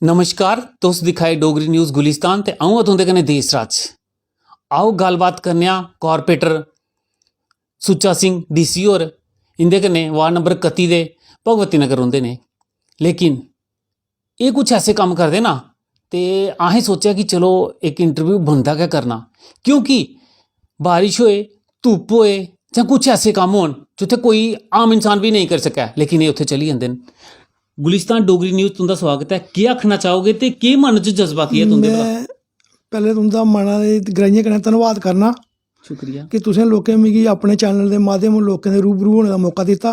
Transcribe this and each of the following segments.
नमस्कार, तुस दिखाए डोगरी न्यूज़ गुलिस्तान ते अ'ऊं तुंदे कन्नै देस राज। आओ गल्लबात करने आं कारपोरेटर सुच्चा सिंह डीसी होर इंदे कन्नै वार्ड नंबर 31 दे भगवती नगर रौंह्दे ने। लेकिन एह् कुछ ऐसे कम्म करदे ना ते असें सोचेआ कि चलो इक इंटरव्यू बनदा गै करना, क्योंकि बारिश होए, धुप्प होए जां कुछ ऐसे कम्म होन जित्थै कोई आम इंसान भी नहीं करी सकै, लेकिन एह् उत्थै चली जंदे न। गुलिस्तान डोगरी न्यूज़ तुंदा स्वागत है। केह् आखना चाहोगे ते केह् मन च जज्बा केह् है तुंदे भला? मैं पैह्ले तुंदा मना दे गराइयें कन्नै धन्नवाद करना शुक्रिया कि तुसें लोकें मिगी अपने चैनल दे माध्यम लोकें दे रूबरू होने दा मौका दित्ता।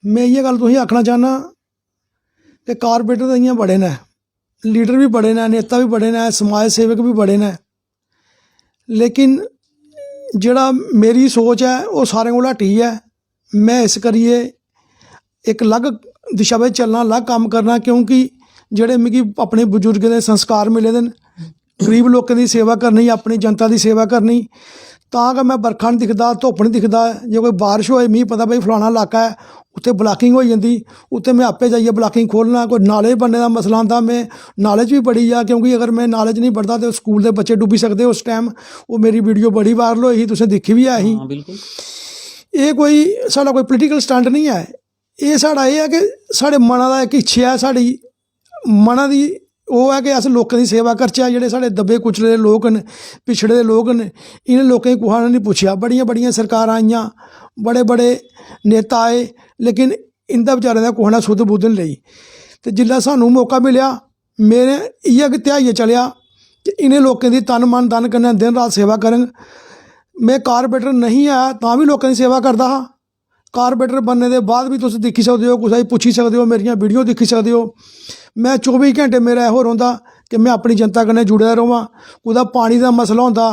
मैं इ'यै गल्ल तुसेंगी आखना चाहना कि कारपोरेटर ते इ'यां बड़े न, लीडर भी बड़े न, नेता भी बड़े न, समाज सेवक भी बड़े न, लेकिन जेह्ड़ा मेरी सोच है ओह् सारें कोला हटी है। मैं इस करियै एक अलग दिशा बिच चलना, अलग कम्म करना, क्योंकि जेह्ड़े मिगी अपने बजुर्गें दे संस्कार मिले दे न, गरीब लोकें दी सेवा करनी, अपनी जनता दी सेवा करनी, तां गै मैं बरखा नहीं दिखदा, धुप्प नहीं दिखदा। जे कोई बारिश होए, मिगी पता भाई फलाना इलाका है उत्थे ब्लाकिंग होई जंदी, उत्थे मैं आपे जाइयै ब्लाकिंग खोलना। कोई नाले बनने दा मसला आंदा, मैं नाले च भी बड़ी जा, क्योंकि अगर मैं नाले च नहीं बढ़दा तो स्कूल दे बच्चे डुब्बी सकदे। उस टाइम ओह् मेरी वीडियो बड़ी वायरल होई ही, तुसें दिक्खी भी है ही। हाँ बिल्कुल। एह् कोई साढ़ा कोई पोलिटिकल स्टंट नहीं है, एह् साढ़ा एह् है कि साढ़े मना दा इक इच्छा है, साढ़ी मना दी ओह् है कि अस लोकें दी सेवा करचै। जेह्ड़े साढ़े दब्बे कुचले दे लोक न, पिछड़े दे लोक न, इ'नें लोकें गी कुसै ने नहीं पुच्छेआ। बड़ियां बड़ियां सरकारां आइयां, बड़े बड़े नेता आए, लेकिन इं'दा बेचारें दा कुसै ने सुध बुद्ध नहीं लेई। ते जिल्लै सानूं मौका मिलेआ, मेरे इ'यै कि ध्याइयै चलेआ कि इ'नें लोकें दी तन मन धन कन्नै दिन रात सेवा करङ। मैं कारपोरेटर नहीं है तां भी लोकें दी सेवा करदा हा। कारपोरेटर बनने दे बाद भी तुस दिक्खी सकदे हो, कुसै गी पुच्छी सकदे हो, मेरियां वीडियो दिक्खी सकदे हो। मैं 24 घैंटे मेरा एहो रौंह्दा कि मैं अपनी जनता कन्नै जुड़े दा रवां। कुदै पानी दा मसला होंदा,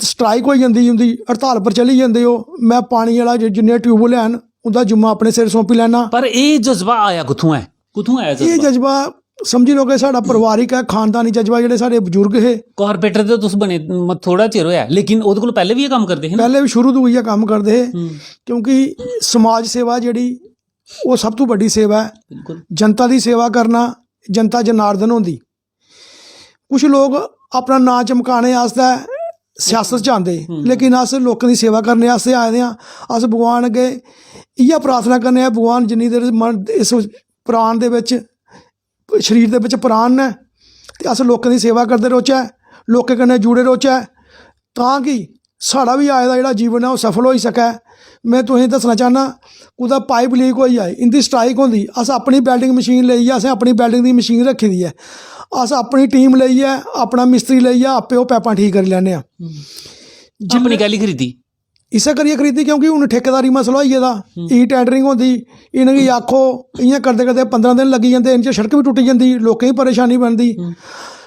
स्ट्राइक होई जंदी, उं'दी हड़ताल पर चली जंदे हो, मैं पानी आह्ला जिन्ने ट्यूबवैल हैन उं'दा जुम्मा अपने सिर सौंपी लैना। पर एह् जज्बा आया कुत्थूं है? कुत्थूं आया ये जज्बा समझी लो कि साढ़ा परिवारिक है, खानदानी जज्बा। जेह्ड़े साढ़े बजुर्ग हे, कारपोरेटर ते तुस बने थोड़ा चिर होया, लेकिन ओह्दे कोल पैह्ले भी एह् कम्म करदे हे ना? पैह्ले भी शुरू तो इ'यै कम्म करदे हे, क्योंकि समाज सेवा जेह्ड़ी ओह् सब तो बड्डी सेवा है। बिल्कुल। जनता दी सेवा करना, जनता जनार्दन होंदी। कुछ लोग अपना नां चमकाने आस्तै सियासत च आंदे, लेकिन अस लोकें दी सेवा करने आस्तै आए दे आं। अस भगवान अग्गे इ'यै प्रार्थना करने आं, भगवान जिन्नी देर मन इस प्राण दे बिच, शरीर दे बिच प्राण न, ते अस लोकें दी सेवा करदे रौह्चै, लोकें कन्नै जुड़े रौह्चै, तां कि साढ़ा भी आए दा जेह्ड़ा जीवन है ओह् सफल होई सकै। मैं तुसेंगी दस्सना चाहना, कुदै पाइप लीक होई जाए, इं'दी स्ट्राइक होंदी, अस अपनी बैल्डिंग मशीन लेइयै, असें अपनी बैल्डिंग दी मशीन रखी दी है, अस अपनी टीम लेइयै, अपना मिस्त्री लेइयै आपे ओह् पैपां ठीक करी लैन्ने आं। अपनी कैली खरीदी? इस्सै करियै खरीदी क्योंकि हून ठेकेदारी मसला होई गेदा, ई टैंडरिंग होंदी, इ'नेंगी आखो, इ'यां करदे करदे 15 दिन लग्गी जंदे, इ'नें च सड़क भी टुट्टी जंदी, लोकें गी परेशानी बनदी।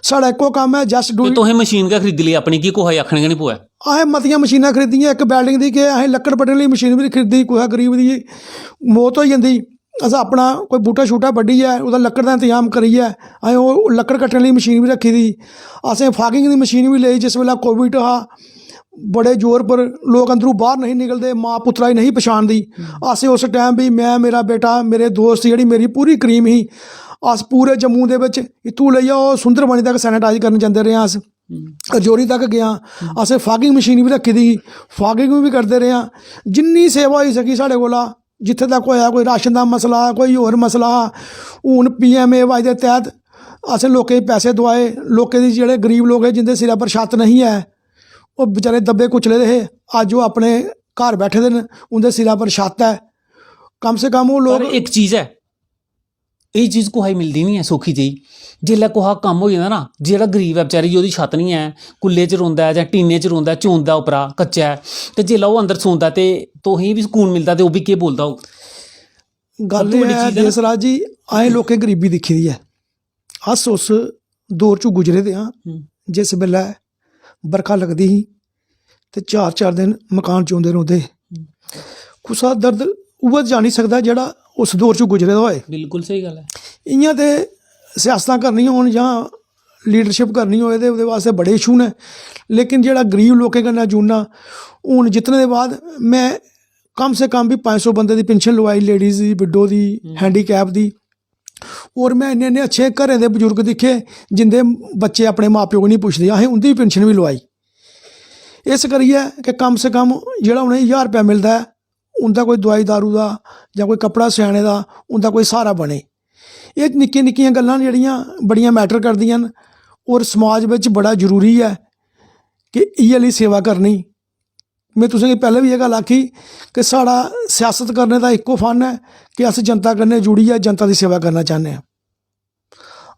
साढ़ा इक्को कम्म है, जस्ट डू। तुसें मशीन गै खरीदी लेई अपनी, कि कुसै आखने गै नहीं पवै? असें मतियां मशीनां खरीदियां, इक बैल्डिंग दी, कि असें लक्कड़ बड्ढने लेई मशीन भी खरीदी। कुसै गरीब दी मौत होई जंदी, अस अपना कोई बूह्टा शूटा बड्ढियै ओह्दा लक्कड़ दा इंतजाम करियै असें ओह् लक्कड़ कट्टने लेई मशीन भी रखी दी। असें फागिंग दी मशीन भी लेई, जिस वेल्लै कोविड हा, बड़े जोर पर लोग अंदरों बाहर नहीं निकलते, माँ पुत्तरा गी नहीं पछाणदी। असें उस टाइम भी, मैं, मेरा बेटा, मेरे दोस्त, जेह्ड़ी मेरी पूरी क्रीम ही, अस पूरे जम्मू दे विच इत्थूं लेइयै ओह् सुंदरबनी तक सैनिटाइज करन जंदे रेह्। अस रजौरी तक गया, असें फागिंग मशीन भी रखी दी, फागिंग भी करदे रेह्। जिन्नी सेवा होई सकी साढ़े कोला, जित्थे तक होया, कोई राशन दा मसला, कोई होर मसला, हून PMAY दे तैह्त असें लोकें गी पैसे दोआए। लोकें दी जेह्ड़े गरीब लोग हे, जिंदे सिरै पर छत्त नहीं है, ओह् बेचारे दब्बे कुचले दे हे, अज्ज ओह् अपने घर बैठे दे न, उंदे सिरै पर छत्त है। कम से कम ओह् लोग। एक चीज़ है, ये चीज़ कुसै मिलदी नहीं है सौखी जेही। जिसलै कुसै कम्म हो जांदा ना, जेह्ड़ा गरीब है बेचारी, ओह्दी छत्त नहीं है, कुल्ले च रौंह्दा है जां टीने च रौंह्दा है, चौंदा उप्परा कच्चा है, ते जिसलै ओह् अंदर सौंदा ते तुसें बी सुकून मिलदा, ते ओह् बी केह् बोलदा होग? गल एह् है देसराज जी, असें लोकें गरीबी दिक्खी दी है। अस उस दौर चों गुजरे दे आं जिस बेल्लै बरखा लगदी ही ते 4-4 दिन मकान चौंदे रौंह्दे हे। कुसै दर्द उ'ऐ जानी सकदा जेह्ड़ा उस दौर चों गुजरे दा होए। बिल्कुल सही गल है। इ'यां ते सियासतां करनियां होन जां लीडरशिप करनी होए ते ओह्दे वास्ते बड़े इशू न, लेकिन जेह्ड़ा गरीब लोकें कन्नै जुड़ना, हून जितने दे बाद मैं कम से कम भी 500 बंदे दी पेंशन लवाई, लेडीज़ दी, विडो दी, हैंडीकैप दी। और मैं इन्ने इन्ने अच्छे घरें दे बजुर्ग दिखे जिंदे बच्चे अपने माँ प्यो गी नहीं पुछदे, असें उंदी पेंशन भी लवाई। इस करिए कि कम से कम जेह्ड़ा उ'नेंगी 1000 रुपया मिलदा है उंदा कोई दवाई दारू दा जां कोई कपड़ा स्याने दा उंदा कोई सहारा बने। एह् निक्कियां निक्कियां गल्लां जेह्ड़ियां बड़ियां मैटर करदियां न और समाज बिच बड़ा जरूरी है कि इ'यै जेही सेवा करनी। मैं तुसेंगी पैह्लें भी एह् गल्ल आखी कि साढ़ा सियासत करने दा इक्को फन है कि अस जनता कन्नै जुड़ियै जनता दी सेवा करना चाह्न्ने आं।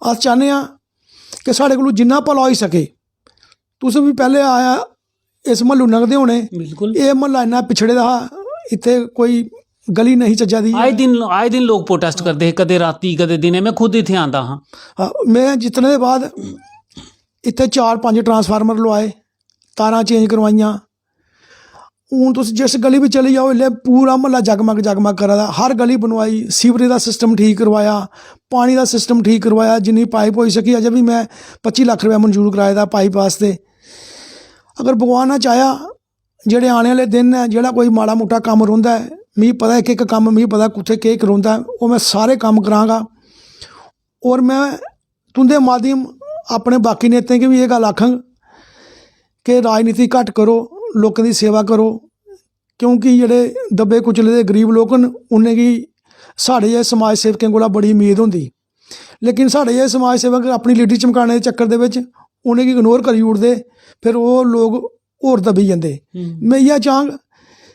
अस चाह्न्ने आं कि साढ़े कोलू जिन्ना भला होई सके। तुस भी पैह्लें आया इस म्हल्लू लंघदे होने, बिल्कुल एह् म्हल्ला इन्ना पिछड़े दा हा, इत्थे कोई गली नहीं चज्जा दी। आए दिन लोग प्रोटेस्ट करते हैं, कदे राती कदे दिने। मैं खुद इत्थे आंदा हाँ। हाँ, मैं जितने दे बाद इत्थे 4-5 ट्रांसफार्मर लवाए, तारां चेंज करवाइयां। हूँ तुस जिस गली भी चली जाओ इसलै पूरा म्हल्ला जगमग जगमग करा दा। हर गली बनवाई, सीवरेज का सिस्टम ठीक करवाया, पानी का सिस्टम ठीक करवाया, जिन्नी पाइप होई सकी। अजें भी मैं 25 लाख रुपया मंजूर कराए दा पाइप वास्ते। अगर भगवान ने चाहेआ जेह्ड़े आने आह्ले दिन ने जेह्ड़ा कोई माड़ा मुट्टा कम्म रौंह्दा है, मिगी पता है एक कम्म मिगी पता कुत्थै केह् करोंदा है, ओह् मैं सारे कम्म करांगा। और मैं तुंदे माध्यम अपने बाकी नेताएं गी भी एह् गल्ल आखङ कि राजनीति घट्ट करो, लोकें दी सेवा करो, क्योंकि जेह्ड़े दब्बे कुचले दे गरीब लोक न उ'नेंगी साढ़े जेह् समाज सेवकें कोला बड़ी उम्मीद होंदी। लेकिन साढ़े जेह् समाज सेवक अपनी लीडर चमकाने दे चक्कर दे विच उ'नेंगी इग्नोर करी ओड़दे, फिर ओह् लोग होर दब्बी जंदे। मैं इ'यै चाहङ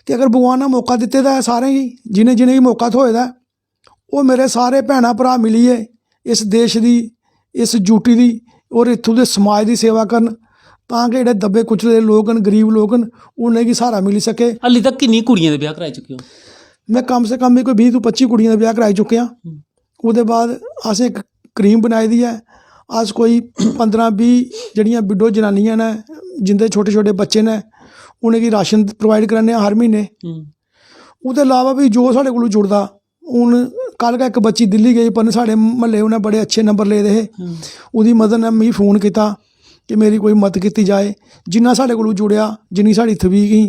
कि अगर भगवान ने मौका दित्ते दा है सारें गी, जिनें जिनें गी मौका थ्होए दा है, ओह् मेरे सारे भैनां भ्राऽ मिलियै इस देश दी, इस यूटी दी और इत्थूं दे समाज दी सेवा करन, तां कि जेह्ड़े दब्बे कुचले दे लोग न, गरीब लोग न, उ'नेंगी सहारा मिली सके। हाली तक किन्नी कुड़ियां दे ब्याह कराई चुके हो? मैं कम से कम भी कोई 20 तो 25 कुड़ियां दे ब्याह कराई चुके आं। ओह्दे बाद असें इक क्रीम बनाई दी है। अस कोई 15-20 जेह्ड़ियां बिडो जनानियां न जिंदे छोटे छोटे बच्चे न उ'नेंगी राशन प्रोवाइड कराने हर म्हीने। ओह्दे अलावा भी जो साढ़े कोलू जुड़दा, हून कल गै इक बच्ची दिल्ली गेई पर साढ़े म्हल्ले उ'नें बड़े अच्छे नंबर ले दे हे, ओह्दी मदर ने मिगी फ़ोन कीता कि मेरी कोई मदद कीती जाए। जिन्ना साढ़े कोलू जुड़ेआ, जिन्नी साढ़ी थवीक ही,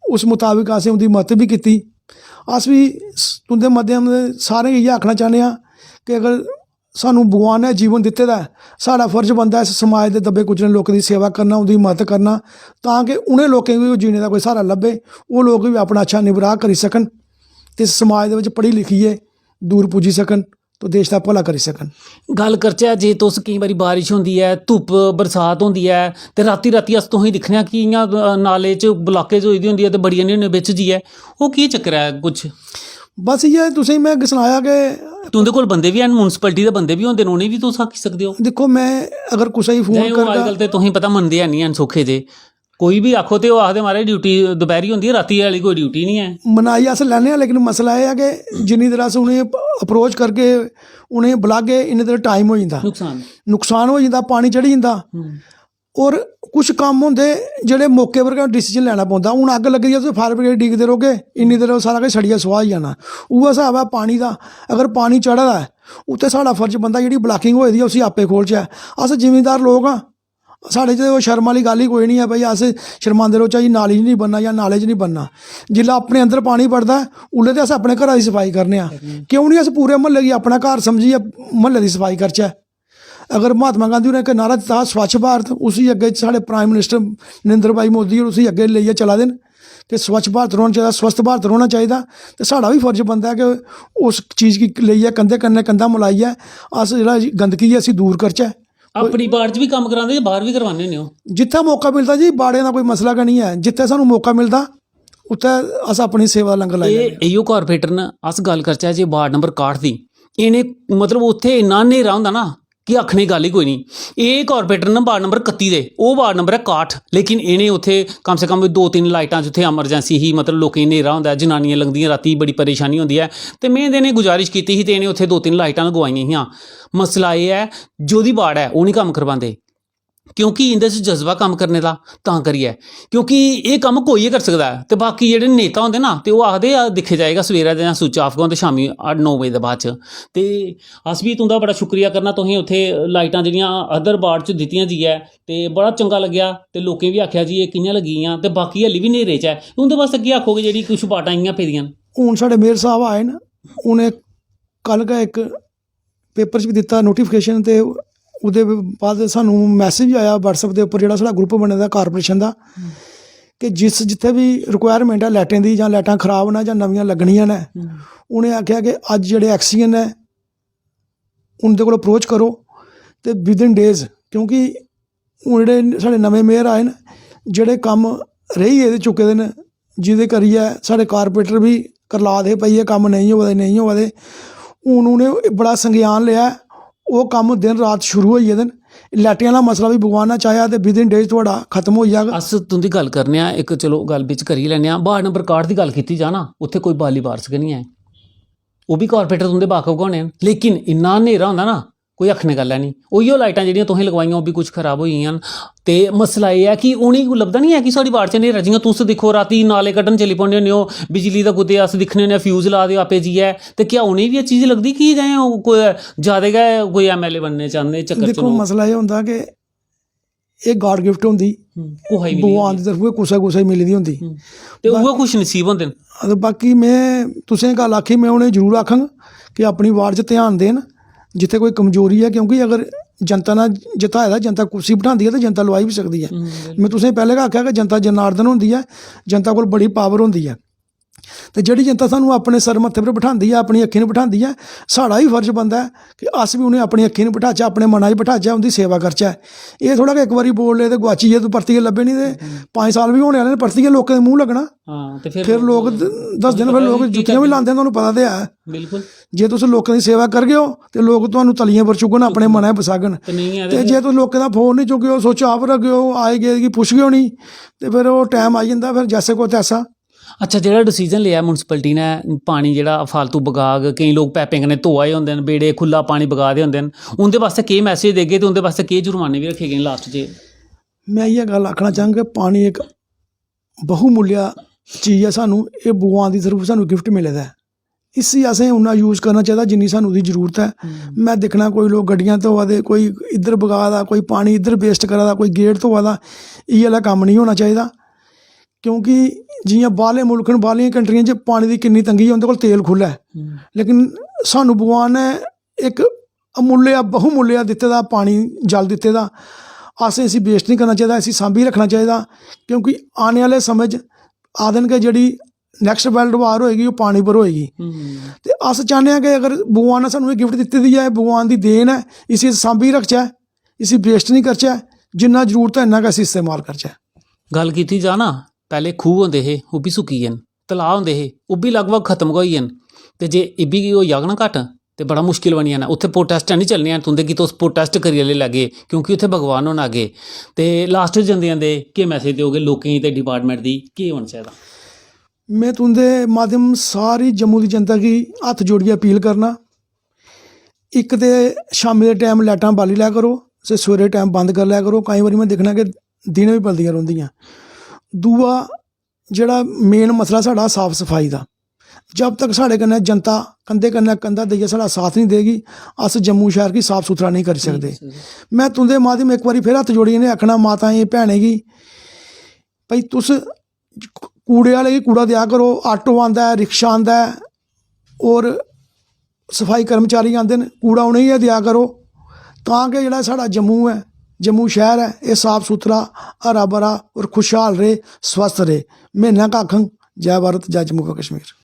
उस मुताबिक असें उं'दी मदद भी कीती। अस भी तुंदे माध्यम दे सारें गी इ'यै आखना चाह्न्ने आं कि अगर सानू भगवान ने जीवन दित्ते दा है, साढ़ा फर्ज बनदा है इस समाज दे दब्बे कुचले लोकें दी सेवा करना, उं'दी मदद करना, तां कि उ'नें लोकें गी जीने दा कोई सहारा लब्भे, ओह् लोग भी अपना अच्छा निबराह करी सकन ते इस समाज दे विच पढ़ी लिखियै दूर पुज्जी सकन तो देश दा भला करी सकन। गल करचै जे तुस केईं बारी बारिश होंदी है, धुप्प बरसात होंदी है ते राती राती अस तुसेंगी दिक्खने आं कि इ'यां नाले च ब्लाकेज होई दी होंदी है ते बड़ी जन्ने होन्ने बिच जाइयै, ओह् केह् चक्कर है कुछ? बस इ'यै तुसेंगी मैं सनाया कि तुंदे कोल बंदे भी हैन, म्युनसिपैलिटी दे बंदे भी होंदे न, उ'नेंगी भी तुस आखी सकदे हो। दिक्खो मैं अगर कुसै गी फोन करगा, अजकल ते तुसेंगी पता मनदे हैनी हैन सौखे जे, कोई भी आखो ते ओह् आखदे म्हाराज ड्यूटी दपैह्री होंदी है, राती आह्ली कोई ड्यूटी नहीं है। मनाई अस लैन्ने आं, लेकिन मसला एह् है कि जिन्नी देर अस उ'नेंगी अप्रोच करगे, उ'नेंगी बुलागे, इन्नी देर टाइम होई जंदा, नुकसान हो जंदा, पानी चढ़ी जंदा। और कुछ कम्म होंदे जेह्ड़े मौके पर गै डिसीजन लैना पौंदा। हून अग्ग लग्गी जाए तुस फायर ब्रिगेड डिगदे रहोगे, इन्नी देर सारा किश सड़ियै सुआह होई जाना। उ'ऐ स्हाब है पानी दा, अगर पानी चढ़ा दा है उत्थे साढ़ा फर्ज बनदा जेह्ड़ी ब्लाकिंग होई दी है उसी आपे खोलचै। अस जिमींदार लोग हाँ, साढ़े च ओह् शर्म आह्ली गल्ल ही कोई नहीं है भाई अस शर्मांदे रौह्चै जी नाली च नहीं बनना जां नाले च नहीं बनना। जिल्लै अपने अंदर पानी बढ़दा उल्लै ते अस अपने घरा दी सफाई करने आं, क्यों नहीं अस पूरे म्हल्ले गी अपना घर समझियै म्हल्ले दी सफाई करचै। अगर महात्मा गांधी होरें इक नारा दित्ता स्वच्छ भारत, उसी अग्गे साढ़े प्राइम मिनिस्टर नरेंद्र भाई मोदी होर उसी अग्गे लेइयै चला दे न कि स्वच्छ भारत रौह्ना चाहिदा, स्वस्थ भारत रौह्ना चाहिदा। ते साढ़ा भी फर्ज बनदा है कि उस चीज़ गी लेइयै कंधे कन्नै कंधा मलाइयै अस जेह्ड़ा गंदगी असी दूर करचै। अपनी बाड़ च भी कम्म करांदे जे बाहर भी करवाने होन्ने हो? जित्थै मौका मिलदा जी, बाड़े दा कोई मसला गै नहीं है, जित्थै सानू मौका मिलदा उत्थै अस अपनी सेवा दा लंगर लाई लैन्ने आं। इहो कारपोरेटर न। अस गल करचै जे वार्ड नंबर 61 दी, इ'नें मतलब उत्थे इन्ना न्हेरा होंदा ना कि आखने गल्ल ही कोई नहीं। एह् कारपोरेटर न वार्ड नंबर 31 दे, ओह् वार्ड नंबर है 61, लेकिन इ'नें उत्थे कम से कम 2-3 लाइटां जित्थे एमरजेंसी ही, मतलब लोकें न्हेरा होंदा, जनानियां लंघदियां रातीं, बड़ी परेशानी होंदी है, ते में इ'नें गुजारिश कीती ही ते इ'नें उत्थे 2-3 लाइटां लगवाइयां हियां। मसला एह् है जोह्दी वार्ड है ओह् नहीं कम्म करवांदे, क्योंकि इंदे च जज्बा कम्म करने दा, तां करियै, क्योंकि एह् कम्म कोई गै करी सकदा है। ते बाकी जेह्ड़े नेता होंदे ना ते ओह् आखदे दिक्खे जाएगा सवेरै जां स्विच ऑफ गै होंदे शामीं 8-9 बजे दे बाद च। ते अस भी तुंदा बड़ा शुक्रिया करना, तुसें उत्थे लाइटां जेह्ड़ियां अदर वार्ड च दित्तियां जाइयै, ते बड़ा चंगा लग्गेआ। ते लोकें भी आखेआ जी एह् कि'यां लग्गी गेइयां, ते बाकी हल्ली भी न्हेरे च ऐ। उं'दे बास्तै केह् आखोगे जेह्ड़ी कुछ वाटां इ'यां पेदियां न? हून साढ़े मेयर साहब आए न, उ'नें कल गै इक ਪੇਪਰ 'ਚ ਵੀ ਦਿੱਤਾ ਨੋਟੀਫਿਕੇਸ਼ਨ, ਤੇ ਉਹਦੇ ਬਾਅਦ ਸਾਨੂੰ ਮੈਸੇਜ ਆਇਆ WhatsApp ਦੇ ਉੱਪਰ, ਜਿਹੜਾ ਸਾਡਾ ਗਰੁੱਪ ਬਣਿਆ ਦਾ ਕਾਰਪੋਰੇਸ਼ਨ ਦਾ, ਕਿ ਜਿੱਥੇ ਵੀ ਰਿਕੁਆਇਰਮੈਂਟ ਹੈ ਲਾਈਟਾਂ ਦੀ, ਜਾਂ ਲਾਈਟਾਂ ਖਰਾਬ ਨਾ ਜਾਂ ਨਵੀਆਂ ਲੱਗਣੀਆਂ ਨੇ, ਉਹਨੇ ਆਖਿਆ ਕਿ ਅੱਜ ਜਿਹੜੇ ਐਕਸੀਅਨ ਹੈ ਉਹਦੇ ਕੋਲ ਅਪਰੋਚ ਕਰੋ, ਤੇ ਵਿਦਿਨ ਡੇਜ਼, ਕਿਉਂਕਿ ਹੁਣ ਜਿਹੜੇ ਸਾਡੇ ਨਵੇਂ ਮੇਅਰ ਆਏ ਨੇ, ਜਿਹੜੇ ਕੰਮ ਰਹੀ ਇਹਦੇ ਚੁੱਕੇ ਦੇ ਨੇ, ਜਿਹਦੇ ਕਰੀਏ ਸਾਡੇ ਕਾਰਪੋਰੇਟਰ ਵੀ ਕਰਲਾ ਦੇ ਪਈ ਹੈ, ਕੰਮ ਨਹੀਂ ਹੋਵਾ ਦੇ ਹੁਣ ਉਹਨੇ ਬੜਾ ਸੰਗਿਆਨ ਲਿਆ, ਉਹ ਕੰਮ ਦਿਨ ਰਾਤ ਸ਼ੁਰੂ ਹੋਈ ਇਹਦੇ। ਲਾਈਟਾਂ ਦਾ ਮਸਲਾ ਵੀ ਭਗਵਾਨ ਨਾ ਚਾਹਿਆ ਤੇ ਵਿਦਿਨ ਡੇਜ਼ ਤੁਹਾਡਾ ਖਤਮ ਹੋ ਜਾਏਗਾ। ਅਸ ਤੁੰਦੀ ਗੱਲ ਕਰਨੇ ਆ ਇੱਕ, ਚਲੋ ਗੱਲ ਵਿੱਚ ਕਰੀ ਲੈਂਦੇ ਆ। ਵਾਰਡ ਨੰਬਰ 61 ਦੀ ਗੱਲ ਕੀਤੀ ਜਾ ਨਾ, ਉੱਥੇ ਕੋਈ ਬਾਲੀ ਬਾਰਸ ਨਹੀਂ ਹੈ, ਉਹ ਵੀ ਕਾਰਪੋਰੇਟਰ ਤੁੰਦੇ ਵਾਕਫ ਹੋਣੇ, ਲੇਕਿਨ ਇੰਨਾ ਹਨੇਰਾ ਹੁੰਦਾ ਨਾ, ਕੋਈ ਆਖਣੇ ਗੱਲ ਹੈ ਨਹੀਂ। ਉਹੀਓ ਲਾਈਟਾਂ ਜਿਹੜੀਆਂ ਤੁਸੀਂ ਲਗਵਾਈਆਂ ਉਹ ਵੀ ਕੁਝ ਖਰਾਬ ਹੋਈਆਂ, ਤੇ ਮਸਲਾ ਇਹ ਹੈ ਕਿ ਉਹਨੇ ਕੋਈ ਲੱਭਦਾ ਨਹੀਂ ਹੈ ਕਿ ਸਾਡੀ ਵਾਰਡ 'ਚ ਹਨੇਰਾ, ਜਿਹੀਆਂ ਤੁਸੀਂ ਦੇਖੋ ਰਾਤੀ ਨਾਲੇ ਕੱਢਣ ਚਲੀ ਪਾਉਂਦੇ ਹੁੰਦੇ ਹੋ, ਬਿਜਲੀ ਦਾ ਗੁੱਦੇ ਅਸ ਦਿਖਣੇ ਨੇ, ਫਿਊਜ਼ ਲਾ ਦਿਓ ਆਪੇ ਜੀ ਹੈ, ਤੇ ਕਿਆ ਉਹਨੇ ਵੀ ਇਹ ਚੀਜ਼ ਲੱਗਦੀ ਕਿ ਜਾਏ ਕੋਈ ਜ਼ਿਆਦਾ ਗਏ ਕੋਈ MLA ਬਣਨੇ ਚਾਹੁੰਦੇ ਚੱਕਰ ਦੇਖੋ ਮਸਲਾ ਇਹ ਹੁੰਦਾ ਕਿ ਇਹ ਗਾਡ ਗਿਫਟ ਹੁੰਦੀ, ਭਗਵਾਨ ਦੀ ਤਰਫੋਂ ਕੁਸਾ ਹੀ ਮਿਲੀ ਹੁੰਦੀ, ਤੇ ਉਹ ਖੁਸ਼ ਨਸੀਬ ਹੁੰਦੇ ਨੇ। ਬਾਕੀ ਮੈਂ ਤੁਸੀਂ ਗੱਲ ਆਖੀ, ਮੈਂ ਉਹਨੇ ਜ਼ਰੂਰ ਆਖਾਂਗਾ ਕਿ ਆਪਣੀ ਵਾਰਡ 'ਚ ਧਿਆਨ ਦੇਣ ਜਿੱਥੇ ਕੋਈ ਕਮਜ਼ੋਰੀ ਹੈ, ਕਿਉਂਕਿ ਅਗਰ ਜਨਤਾ ਨਾਲ ਜਿਤਾਇਆ ਜਨਤਾ ਕੁਰਸੀ ਬਿਠਾਉਂਦੀ ਹੈ ਤਾਂ ਜਨਤਾ ਲਵਾਈ ਵੀ ਸਕਦੀ ਹੈ। ਮੈਂ ਤੁਸੀਂ ਪਹਿਲੇ ਆਖਿਆ ਕਿ ਜਨਤਾ ਜਨਾਰਦਨ ਹੁੰਦੀ ਹੈ, ਜਨਤਾ ਕੋਲ ਬੜੀ ਪਾਵਰ ਹੁੰਦੀ ਹੈ, ਤੇ ਜਿਹੜੀ ਜਨਤਾ ਸਾਨੂੰ ਆਪਣੇ ਸਰ ਮੱਥੇ 'ਤੇ ਬਿਠਾਉਂਦੀ ਹੈ, ਆਪਣੀ ਅੱਖੀ ਨੂੰ ਬਿਠਾਉਂਦੀ ਹੈ, ਸਾਡਾ ਹੀ ਫਰਜ਼ ਬਣਦਾ ਹੈ ਕਿ ਅਸ ਵੀ ਉਹਨੇ ਆਪਣੀ ਅੱਖੀ ਨੂੰ ਬਿਠਾਚਾ, ਆਪਣੇ ਮਨਾਂ 'ਚ ਬਿਠਾਚਾ, ਉਹਦੀ ਸੇਵਾ ਕਰਚਾ। ਇਹ ਥੋੜ੍ਹਾ ਕਿ ਇੱਕ ਵਾਰੀ ਬੋਲ ਲਏ ਤੇ ਗੁਆਚੀ ਜੇ, ਤੂੰ ਪਰਤੀਏ ਲੱਭੇ ਨਹੀਂ, ਤੇ 5 ਸਾਲ ਵੀ ਹੋਣੇ ਵਾਲੇ ਨੇ, ਪਰਤੀਏ ਲੋਕਾਂ ਦੇ ਮੂੰਹ ਲੱਗਣਾ, ਤੇ ਫਿਰ ਲੋਕ ਦੱਸਦੇ ਨੇ, ਫਿਰ ਲੋਕ ਜੁੱਤੀਆਂ ਵੀ ਲਾਉਂਦੇ ਨੇ, ਤੁਹਾਨੂੰ ਪਤਾ ਤੇ ਹੈ। ਬਿਲਕੁਲ, ਜੇ ਤੁਸੀਂ ਲੋਕਾਂ ਦੀ ਸੇਵਾ ਕਰ ਗਏ ਹੋ ਤੇ ਲੋਕ ਤੁਹਾਨੂੰ ਤਲੀਆਂ ਪਰ ਚੁੱਕਣ, ਆਪਣੇ ਮਨਾਂ 'ਚ ਵਸਾਗਣ, ਤੇ ਜੇ ਤੁਸੀਂ ਲੋਕਾਂ ਦਾ ਫੋਨ ਨਹੀਂ ਚੁੱਕਿਓ, ਸੋਚੋ ਆਪ ਰੱਖਿਓ, ਆਏ ਗਏ ਕਿ ਪੁੱਛ ਗਿਓ ਨਹੀਂ, ਤੇ ਫਿਰ ਉਹ ਟਾਈਮ ਆ ਜਾਂਦਾ, ਫਿਰ ਜੈਸੇ ਕੋ ਤੈਸਾ। ਅੱਛਾ, ਜਿਹੜਾ ਡਿਸੀਜਨ ਲਿਆ ਮੁਨਸਿਪੈਲਿਟੀ ਨੇ, ਪਾਣੀ ਜਿਹੜਾ ਫਾਲਤੂ ਬਗਾਗ, ਕਈ ਲੋਕ ਪੈਪਿੰਗ ਨੇ ਧੋਆਏ ਹੁੰਦੇ ਨੇ, ਬੇੜੇ ਖੁੱਲਾ ਪਾਣੀ ਬਗਾ ਦੇ ਹੁੰਦੇ ਨੇ, ਉਹਦੇ ਵਾਸਤੇ ਕੀ ਮੈਸੇਜ ਦੇਗੇ, ਤੇ ਉਹਦੇ ਵਾਸਤੇ ਕੀ ਜੁਰਮਾਨੇ ਵੀ ਰੱਖੇ ਗਏ ਲਾਸਟ 'ਚ? ਮੈਂ ਇਹ ਗੱਲ ਆਖਣਾ ਚਾਹਾਂਗਾ, ਪਾਣੀ ਇੱਕ ਬਹੁਮੁੱਲਿਆ ਚੀਜ਼ ਹੈ, ਸਾਨੂੰ ਇਹ ਭਗਵਾਨ ਦੀ ਤਰਫੋਂ ਸਾਨੂੰ ਗਿਫਟ ਮਿਲਦਾ ਹੈ, ਇसी असें उन्ना यूज़ करना चाहिए जिन्नी सानू दी जरूरत है। मैं दिखना कोई लोग गड्डियां धोआ दे, कोई इधर बगा दा, कोई पानी इधर वेस्ट करा दा, कोई गेट धोआ दा, इ'यै आह्ला कम्म नहीं होना चाहिए, क्योंकि जियां बाहरले मुल्क न, बाहरलियां कंट्रियां च पानी की किन्नी तंगी है, उं'दे कोल तेल खुल्ला है, लेकिन सानू भगवान ने एक अमूल्य बहुमूल्य दित्ते दा पानी, जल दित्ते दा, असें इसी वेस्ट नहीं करना चाहिए, इसी सांभी रखना चाहिए, क्योंकि आने वाले समय च आदन के जेह्ड़ी नैक्सट वर्ल्ड वार होएगी वो पानी पर होएगी, तो अस चाहते हैं कि अगर भगवान ने सानू गिफ्ट दित्ती दी है, भगवान की देन है, इसी सांभी रखचै, इसी वेस्ट नहीं करचै, जिन्ना जरूरत है इन्ना असीं इस्तेमाल करचै। गल कीती जा ना, पहले खूह होंदे हे वो भी सुक्की गए, तलाऽ होंदे हे वो भी लगभग खत्म होई गए, ते जे इब्बी होई जाग ना घट्ट तो बड़ा मुश्किल बनी जाना। उत्थे प्रोटेस्ट नहीं चलने तुंदे कि तुस प्रोटेस्ट करियै ले लैगे, क्योंकि उत्थे भगवान होना अगे। तो लास्ट जंदे जंदे केह् मैसेज दोगे लोकें ते डिपार्टमेंट दी, केह् होना चाहिदा? मैं तुंदे माध्यम सारी जम्मू की जनता की हत्थ जोड़िए अपील करना, एक तो शामी के टाइम लाइटां बाली लिया करो, ते सवेरे टाइम बंद कर लिया करो, कई बार मैं देखना कि दिन भी बलदियां रौंदियां। दूआ जिहड़ा मेन मसला साडा साफ सफाई का, जब तक साढ़े कन्नै जनता कंधे कन्नै कंधा देइयै साढ़ा साथ नहीं देगी, अस जम्मू शहर की साफ सुथरा नहीं करी सकते। मैं तुंदे माध्यम एक बार फिर हत्थ जोड़िए आखना माताएं भैनें गी, भाई तुस कूड़े वाले गी कूड़ा दिया करो, आटो आंदा है, रिक्शा आंदा है, और सफाई कर्मचारी आंदे न, कूड़ा उ'नें गी दिया करो, तां कि जेह्ड़ा साढ़ा जम्मू है, जम्मू शहर है, ये साफ सुथरा हरा भरा और खुशहाल रहे, स्वस्थ रहे। मैं इन्ना आखंग, जय भारत, जय जम्मू कश्मीर।